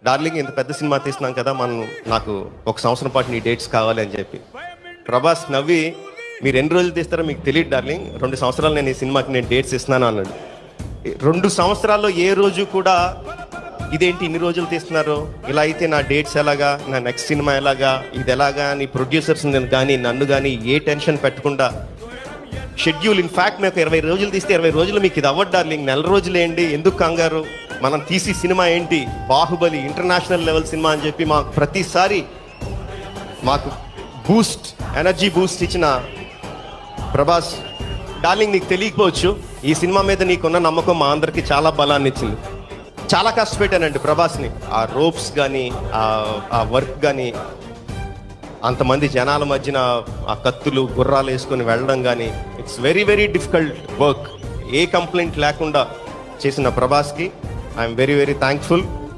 Darling ఇంత పెద్ద cinema తీస్తున్నాం కదా, నాకు 1 సంవత్సరం పాటు నీ డేట్స్ కావాలి అని చెప్పి. ప్రభాస్ నవ్వి, మీరు ఎన్ని రోజులు తీస్తారో మీకు తెలియదు డార్లింగ్, 2 సంవత్సరాలు నేను ఈ సినిమాకి నేను డేట్స్ ఇస్తున్నాను అన్నాడు. 2 సంవత్సరాల్లో ఏ రోజు కూడా ఇదేంటి ఇన్ని రోజులు తీస్తున్నారు, ఇలా అయితే నా డేట్స్ ఎలాగా, నా నెక్స్ట్ సినిమా ఎలాగా, ఇది ఎలాగా అని ప్రొడ్యూసర్స్ కానీ నన్ను కానీ ఏ టెన్షన్ పెట్టకుండా షెడ్యూల్. ఇన్ఫ్యాక్ట్ మేము 20 రోజులు తీస్తే 20 రోజులు మీకు ఇది అవ్వదు డార్లింగ్, 4 రోజులు ఏంటి, ఎందుకు కంగారు, మనం తీసి సినిమా ఏంటి బాహుబలి ఇంటర్నేషనల్ లెవెల్ సినిమా అని చెప్పి మాకు ప్రతిసారి మాకు బూస్ట్, ఎనర్జీ బూస్ట్ ఇచ్చిన ప్రభాస్. డార్లింగ్ నీకు తెలియకపోవచ్చు, ఈ సినిమా మీద నీకున్న నమ్మకం మా అందరికీ చాలా బలాన్ని ఇచ్చింది. చాలా కష్టపెట్టానండి ప్రభాస్ని, ఆ రోప్స్ కానీ ఆ వర్క్ కానీ, అంతమంది జనాల మధ్యన ఆ కత్తులు గుర్రాలు వేసుకొని వెళ్ళడం కానీ, it's very very difficult work. A complaint లేకుండా చేసిన ప్రభాస్కి ఐఎమ్ వెరీ వెరీ థ్యాంక్ఫుల్.